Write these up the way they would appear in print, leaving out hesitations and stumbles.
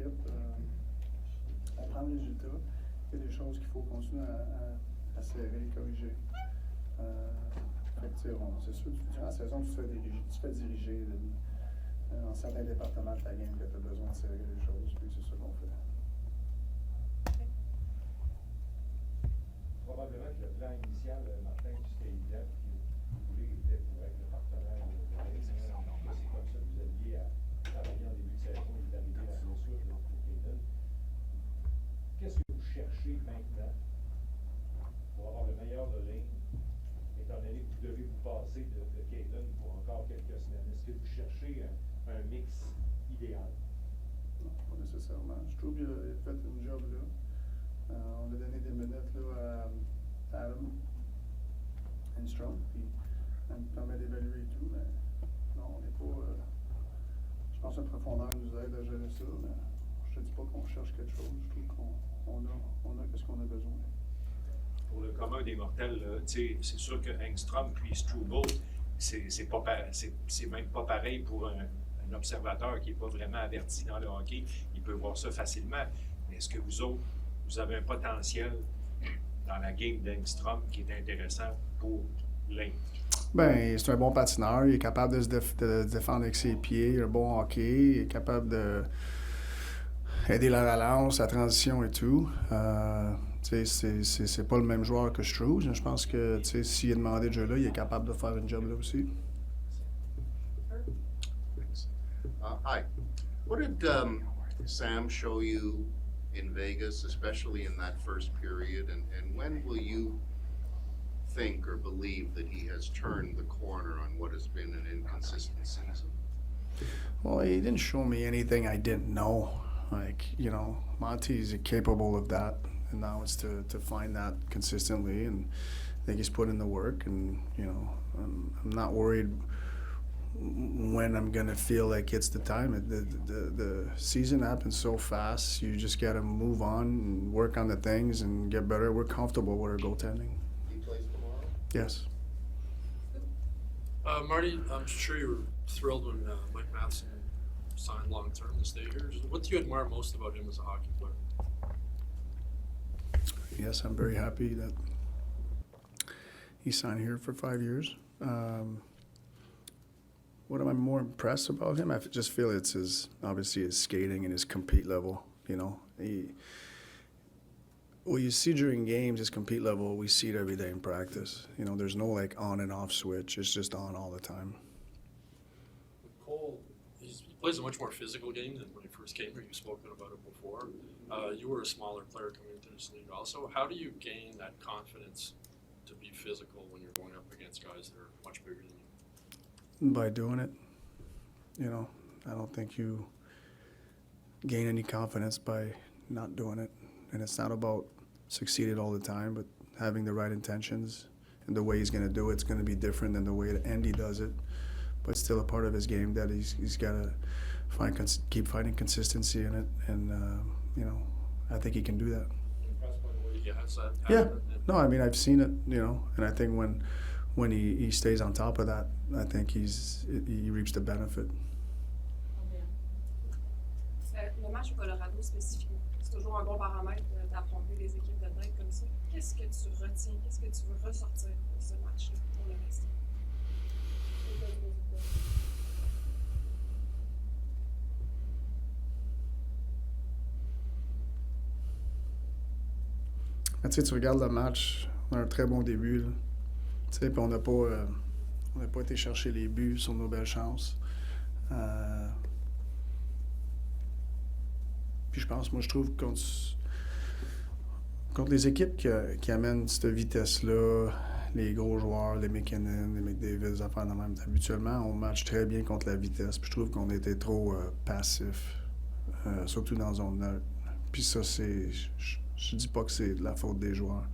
équipe. On prend le résultat. Il y a des choses qu'il faut continuer à serrer, corriger. C'est sûr, durant la saison, tu te fais diriger dans certains départements de ta game que tu as besoin de serrer les choses, puis c'est ça qu'on fait. Probablement que le plan initial, Martin, c'était évident, puis vous voulez était pour être le partenaire de Reigns. C'est comme ça que vous aviez à travailler en début de saison et d'arriver à la blessure de Caden. Qu'est-ce que vous cherchez maintenant pour avoir le meilleur de ligne, étant donné que vous devez vous passer de Caden pour encore quelques semaines? Est-ce que vous cherchez un mix idéal? Non, pas nécessairement. Je trouve qu'il a fait une job là. On a donné des minutes là, à Adam Engstrom, puis ça nous permet d'évaluer et tout, mais non, on n'est pas. Je pense que la profondeur nous aide à gérer ça, mais je te dis pas qu'on cherche quelque chose. Je trouve qu'on a ce qu'on a besoin. Pour le commun des mortels, c'est sûr que Engstrom puis Struble, c'est même pas pareil pour un observateur qui n'est pas vraiment averti dans le hockey. Il peut voir ça facilement. Mais est-ce que vous autres, vous avez un potentiel dans la game d'Engstrom qui est intéressant pour Lane? Ben, c'est un bon patineur. Il est capable de se défendre avec ses pieds. Il a un bon hockey. Il est capable de aider la relance, la transition et tout. C'est pas le même joueur que Struz. Je pense que s'il est demandé de jeu là, il est capable de faire une job là aussi. Hi. What did Sam show you in Vegas, especially in that first period, and when will you think or believe that he has turned the corner on what has been an inconsistent season? Well, he didn't show me anything I didn't know. Monty's capable of that, and now it's to find that consistently, and I think he's put in the work, and I'm not worried when I'm gonna feel like it's the time. The season happens so fast. You just gotta move on and work on the things and get better. We're comfortable with our goaltending. He plays tomorrow? Yes. Marty, I'm sure you were thrilled when Mike Matheson signed long-term to stay here. What do you admire most about him as a hockey player? Yes, I'm very happy that he signed here for 5 years. What am I more impressed about him? I just feel it's obviously his skating and his compete level. What you see during games, his compete level, we see it every day in practice. There's no on and off switch. It's just on all the time. Cole, he plays a much more physical game than when he first came here. You've spoken about it before. You were a smaller player coming into this league also. How do you gain that confidence to be physical when you're going up against guys that are much bigger than you? By doing it. I don't think you gain any confidence by not doing it. And it's not about succeeding all the time, but having the right intentions. And the way he's going to do it's going to be different than the way that Andy does it. But still a part of his game that he's got to keep finding consistency in it. And, I think he can do that. Impressed by the way he has that? Yeah. No, I've seen it, and I think when he stays on top of that, I think he reaps the benefit. Le match au Colorado spécifiquement, c'est toujours un bon paramètre d'affronter des équipes de tête comme ça. Qu'est-ce que tu retiens, qu'est-ce que tu veux ressortir de ce match-là pour le reste? Tu regardes le match, on a un très bon début. Puis on n'a pas été chercher les buts sur nos belles chances. Puis je trouve contre les équipes qui amènent cette vitesse-là, les gros joueurs, les McKinnon, les McDavid, les affaires de même, habituellement, on match très bien contre la vitesse. Puis je trouve qu'on était trop passif, surtout dans zone neutre. Puis ça, je dis pas que c'est de la faute des joueurs.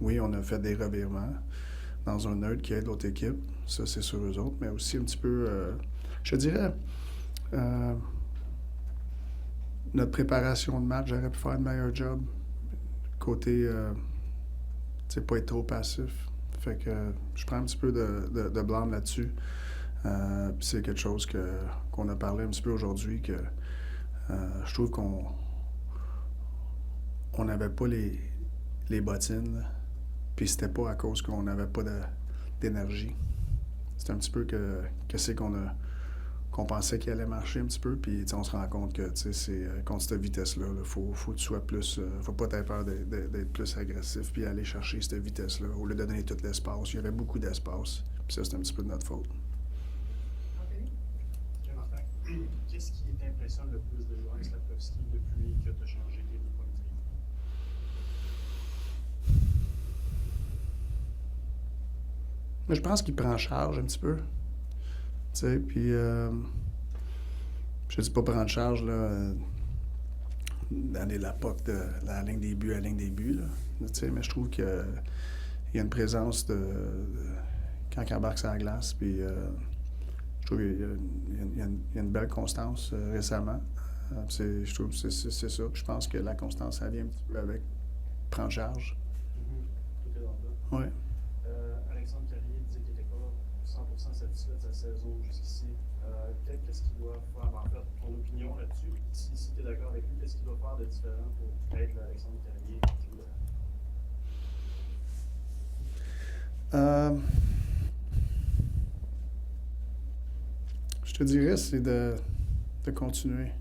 Oui, on a fait des revirements dans un neutre qui aide l'autre équipe. Ça, c'est sur eux autres. Mais aussi un petit peu, je dirais, notre préparation de match, j'aurais pu faire un meilleur job. Côté, pas être trop passif. Fait que je prends un petit peu de blâme là-dessus. C'est quelque chose qu'on a parlé un petit peu aujourd'hui, que Je trouve qu'on n'avait pas les bottines, là. Puis c'était pas à cause qu'on n'avait pas d'énergie. C'est un petit peu que c'est qu'on pensait qu'il allait marcher un petit peu, puis on se rend compte que c'est contre cette vitesse-là, faut que tu sois plus. Faut pas t'avoir peur d'être plus agressif, puis aller chercher cette vitesse-là, au lieu de donner tout l'espace. Il y avait beaucoup d'espace, puis ça, c'est un petit peu de notre faute. Anthony? Ok, Martin. Qu'est-ce qui t'impressionne le plus de Johan Slafkovsky depuis que tu as changé tes points de vie? Mais je pense qu'il prend en charge un petit peu. Tu sais, puis je dis pas prendre charge, là, d'aller la POC de la ligne des buts à la ligne des buts, là. Tu sais, mais je trouve qu'il y a une présence quand il embarque sur la glace, puis je trouve qu'il y a une belle constance récemment. Je trouve que c'est ça. Puis je pense que la constance, ça vient un petit peu avec prendre charge. Tout est dans le Oui. Alexandre Carrier disait qu'il n'était pas 100% satisfait de sa saison jusqu'ici. Qu'est-ce qu'il doit faire? En fait, ton opinion là-dessus, si tu es d'accord avec lui, qu'est-ce qu'il doit faire de différent pour être l'Alexandre Carrier? Je te dirais, c'est de continuer.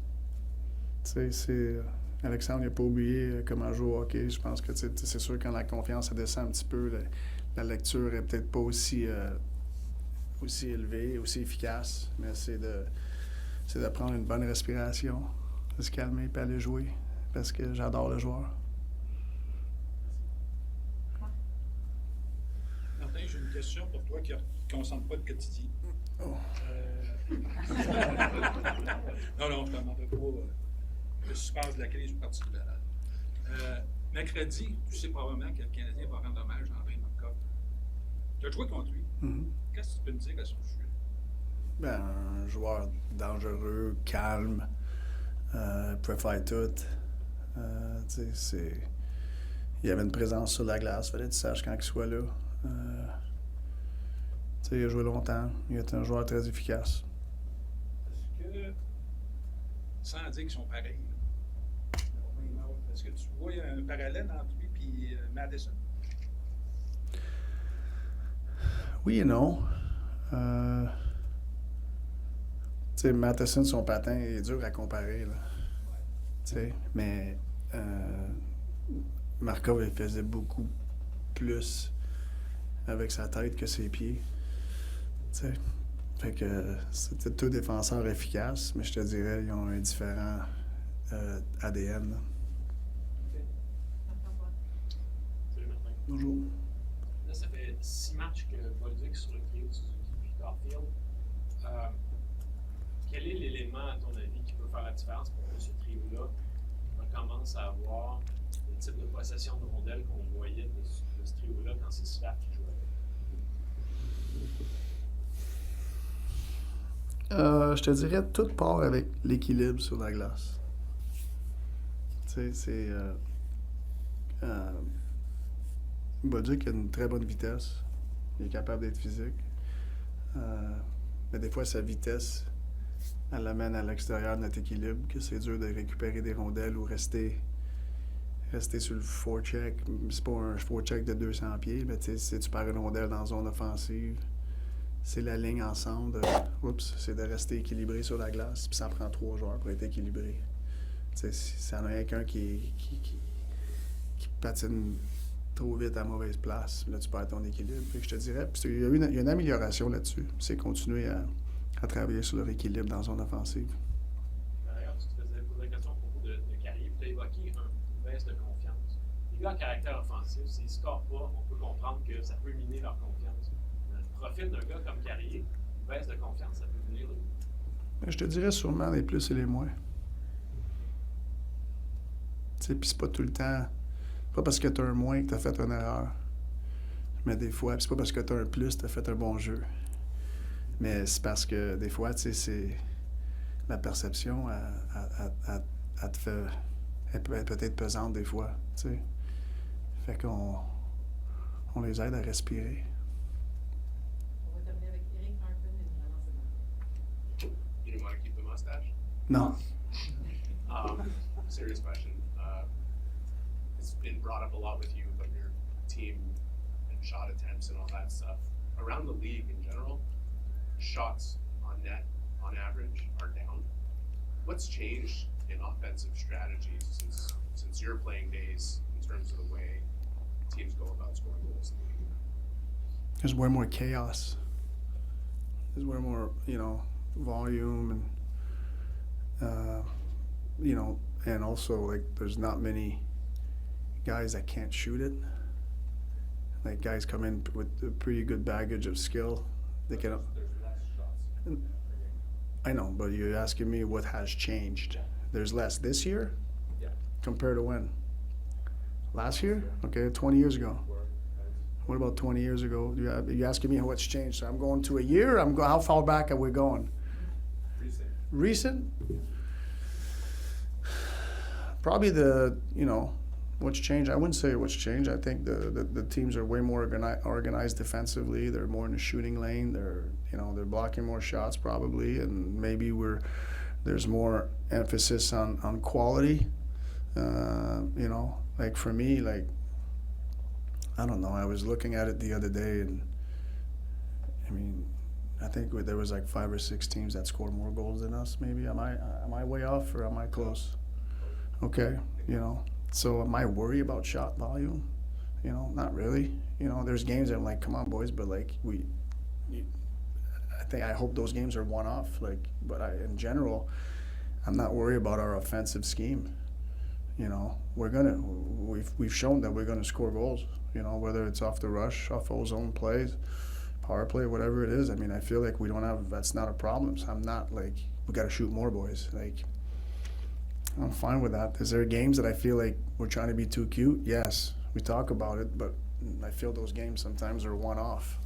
Tu sais, Alexandre n'a pas oublié comment jouer au hockey. Je pense que c'est sûr quand la confiance elle descend un petit peu, la lecture est peut-être pas aussi élevée, aussi efficace, mais c'est de prendre une bonne respiration, de se calmer et aller jouer, parce que j'adore le joueur. Martin, j'ai une question pour toi qui ne concentre pas de que tu dis. Oh. Non, je ne t'en veux pas. Le suspense de la crise du Parti libéral. Mercredi, tu sais probablement que le Canadien va rendre hommage à André Markov. Tu as joué contre lui. Mm-hmm. Qu'est-ce que tu peux me dire à son sujet? Ben, un joueur dangereux, calme, pouvait faire tout. Il y avait une présence sur la glace, fallait que tu saches quand il soit là. Il a joué longtemps, il est un joueur très efficace. Est-ce que, sans dire qu'ils sont pareils, est-ce que tu vois un parallèle entre lui et Madison? Oui et non. Matheson, son patin est dur à comparer. Là. Mais Markov, il faisait beaucoup plus avec sa tête que ses pieds. T'sais. Fait que c'était deux défenseurs efficaces, mais je te dirais, ils ont un différent ADN. Là. Salut Martin. Bonjour. Là, ça fait 6 matchs que Bolduc sur le trio de Suzuki puis Caulfield. Quel est l'élément, à ton avis, qui peut faire la différence pour que ce trio-là recommence à avoir le type de possession de rondelles qu'on voyait de ce trio-là quand c'est Slav qui jouait? Je te dirais, tout part avec l'équilibre sur la glace. Tu sais, c'est... Bolduc a une très bonne vitesse. Il est capable d'être physique. Mais des fois, sa vitesse, elle l'amène à l'extérieur de notre équilibre, que c'est dur de récupérer des rondelles ou rester sur le forecheck. C'est pas un forecheck de 200 pieds, mais si tu perds une rondelle dans la zone offensive, c'est la ligne ensemble. C'est de rester équilibré sur la glace. Puis ça prend 3 joueurs pour être équilibré. Si ça en a quelqu'un qui patine trop vite à mauvaise place, là, tu perds ton équilibre. Fait que je te dirais, il y a une amélioration là-dessus. C'est continuer à travailler sur leur équilibre dans la zone offensive. D'ailleurs, tu te faisais poser la question à propos de Carrier, puis tu as évoqué une baisse de confiance. Les gars à caractère offensif, s'ils ne scorent pas, on peut comprendre que ça peut miner leur confiance. Le profil d'un gars comme Carrier, une baisse de confiance, ça peut venir. Je te dirais sûrement les plus et les moins. Puis c'est pas tout le temps. Pas parce que tu as un moins que tu as fait une erreur. Mais des fois, c'est pas parce que tu as un plus que tu as fait un bon jeu. Mais c'est parce que des fois, c'est la perception, elle te fait. Elle peut être peut-être pesante des fois. T'sais. Fait qu'on les aide à respirer. On va terminer avec Eric Harpen et Nicolas Sénat. Il est moins équipe de moustache. Non. Serious question. It's been brought up a lot with you about your team and shot attempts and all that stuff. Around the league in general, shots on net, on average, are down. What's changed in offensive strategies since your playing days in terms of the way teams go about scoring goals in the league? There's way more chaos. There's way more, volume and, and also like there's not many guys that can't shoot it. Like guys come in with a pretty good baggage of skill. They can. There's less shots. I know, but you're asking me what has changed. There's less this year? Yeah. Compared to when? Last year? Okay, 20 years ago. What about 20 years ago? You're asking me what's changed. So I'm going to a year? How far back are we going? Recent? Probably what's changed. I wouldn't say what's changed. I think the teams are way more organized defensively. They're more in the shooting lane. They're blocking more shots probably, and maybe there's more emphasis on quality. Like for me, like I don't know. I was looking at it the other day, and I mean, I think there was like 5 or 6 teams that scored more goals than us. Maybe am I way off or am I close? Okay, So am I worried about shot volume? Not really. There's games that I'm like, come on, boys, but like I hope those games are one-off. Like, but in general, I'm not worried about our offensive scheme. We've shown that we're gonna score goals. Whether it's off the rush, off ozone plays, power play, whatever it is. I mean, I feel like that's not a problem. So I'm not like we got to shoot more, boys. Like I'm fine with that. Is there games that I feel like we're trying to be too cute? Yes, we talk about it, but I feel those games sometimes are one-off.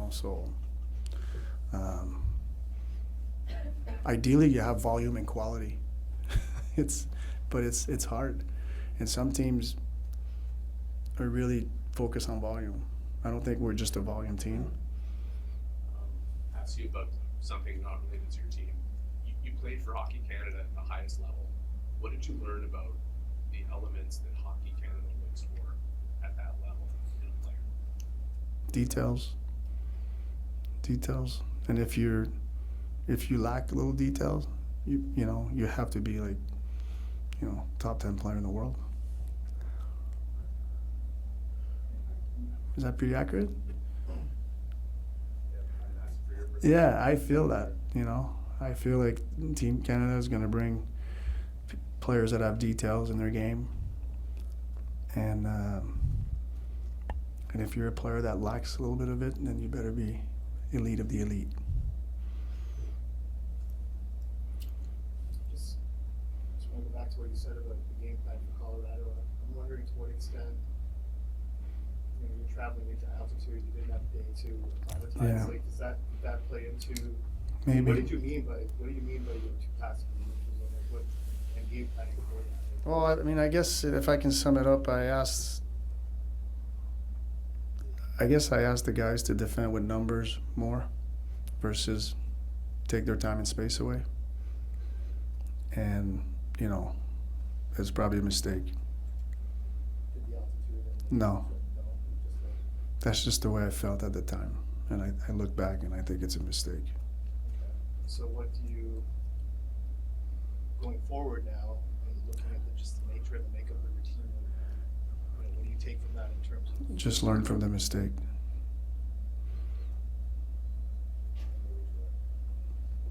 So. Ideally, you have volume and quality. It's hard, and some teams are really focused on volume. I don't think we're just a volume team. Ask you about something not related to your team. You played for Hockey Canada at the highest level. What did you learn about the elements that Hockey Canada looks for at that level in a player? Details, and if you lack little details, you have to be like, top 10 player in the world. Is that pretty accurate? Yeah, I feel that. I feel like Team Canada is going to bring players that have details in their game, and if you're a player that lacks a little bit of it, then you better be elite of the elite. Just want to go back to what you said about the game plan for Colorado. I'm wondering to what extent you're traveling into altitude. You didn't have a day to acclimatize. Yeah. Like, does that play into? Maybe. What do you mean by your two passes? Like what and game planning for that? Well, I mean, I guess if I can sum it up, I asked the guys to defend with numbers more versus take their time and space away. And, it's probably a mistake. Did the altitude No. That's just the way I felt at the time. And I look back and I think it's a mistake. So what do you, going forward now, and looking at just the nature and the makeup of the routine, what do you take from that in terms of? Just learn from the mistake.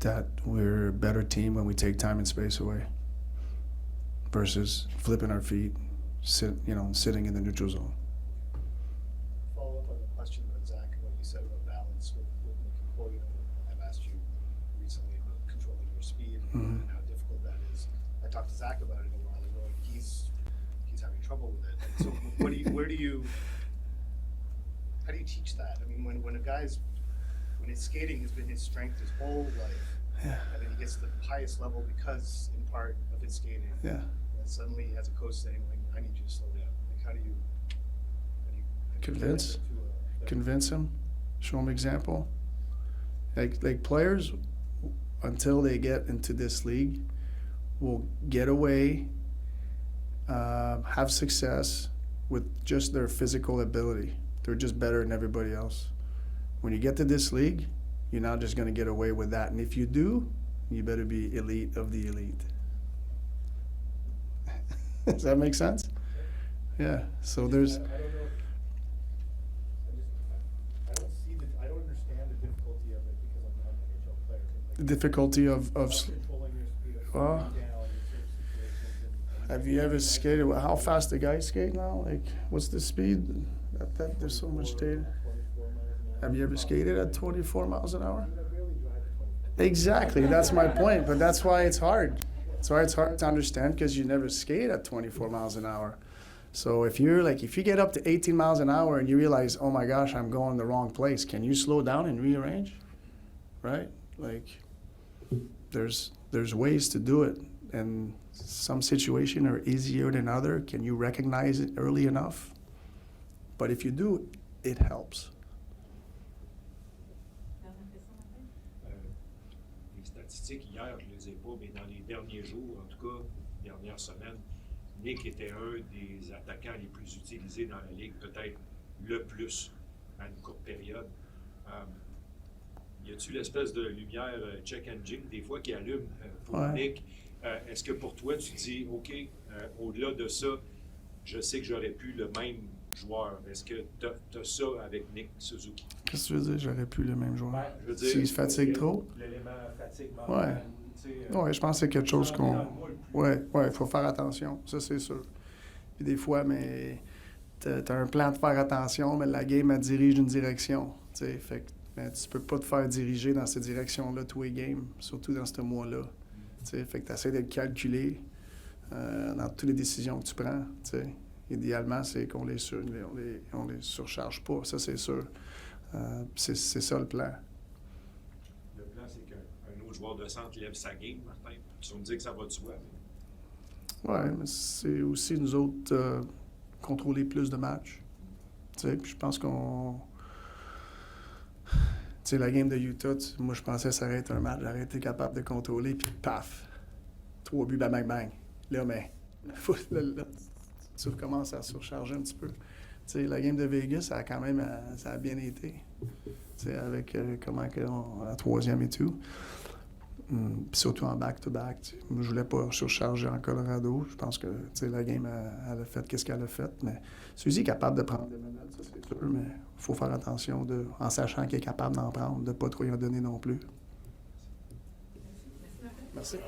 That we're a better team when we take time and space away versus flipping our feet, sitting in the neutral zone. Follow up on the question about Zach and what you said about balance with making goal. I've asked you recently about controlling your speed and how difficult that is. I talked to Zach about it a while ago, and he's having trouble with it. And so how do you teach that? I mean, when his skating has been his strength his whole life, Yeah. and then he gets to the highest level because, in part, of his skating. Yeah. And suddenly he has a coach saying, like, I need you to slow down. Like, how do you Convince. to Convince him, show him example. Like players, until they get into this league, will get away, have success with just their physical ability. They're just better than everybody else. When you get to this league, you're not just going to get away with that. And if you do, you better be elite of the elite. Does that make sense? Yeah. So there's. I don't know. I don't see I don't understand the difficulty of it because I'm not an NHL player. The difficulty of Controlling your speed, of Well, slowing down in certain situations. And have you ever skated? How fast the guys skate now? Like, what's the speed? That there's so much data. 24 miles an hour. Have you ever skated at 24 miles an hour? I barely drive at 24. Exactly. That's my point. But that's why it's hard. That's why it's hard to understand because you never skate at 24 miles an hour. So if you get up to 18 miles an hour and you realize, oh my gosh, I'm going the wrong place, can you slow down and rearrange? Right? Like, there's ways to do it, and some situations are easier than other. Can you recognize it early enough? But if you do, it helps. Dernière question, Martin? Les statistiques, hier, je ne les ai pas, mais dans les derniers jours, en tout cas, dernière semaine, Nick était un des attaquants les plus utilisés dans la Ligue, peut-être le plus à une courte période. Y a-t-il l'espèce de lumière check engine des fois qui allume pour Ouais. Nick? Est-ce que pour toi, tu dis, OK, au-delà de ça, je sais que j'aurais pu le même joueur. Est-ce que tu as ça avec Nick Suzuki? Qu'est-ce que tu veux dire? J'aurais plus le même joueur. Ben, je veux dire, S'il se fatigue trop? L'élément fatigue Ouais. mental, tu sais, Oui, je pense que c'est quelque chose rentrer qu'on. dans le moule plus Ouais, il faut faire attention, ça c'est sûr. Puis des fois, mais t'as un plan de faire attention, mais la game, elle dirige d'une direction. T'sais, fait que mais tu peux pas te faire diriger dans cette direction-là tous les games, surtout dans ce mois-là. T'sais, fait que tu essaies d'être calculé dans toutes les décisions que tu prends. T'sais. Idéalement, c'est qu'on les surcharge pas, ça c'est sûr. C'est ça le plan. Le plan, c'est qu'un autre joueur de centre lève sa game, Martin. Tu vas me dire que ça va de soi. Oui, mais c'est aussi nous autres contrôler plus de matchs. Puis je pense qu'on. Tu sais, la game de Utah, moi je pensais que ça aurait été un match, j'aurais été capable de contrôler, puis paf! 3 buts, bang, bang, bang. Là, mais là, tu recommences à surcharger un petit peu. Tu sais, la game de Vegas, ça a quand même ça a bien été. Tu sais, avec la troisième et tout. Puis surtout en back-to-back. Tu sais. Moi, je voulais pas surcharger en Colorado. Je pense que tu sais, la game, elle a fait qu'est-ce qu'elle a fait. Mais Suzy est capable de prendre des minutes, ça c'est sûr. Mais il faut faire attention en sachant qu'il est capable d'en prendre, de ne pas trop y en donner non plus. Merci, Martin. Merci.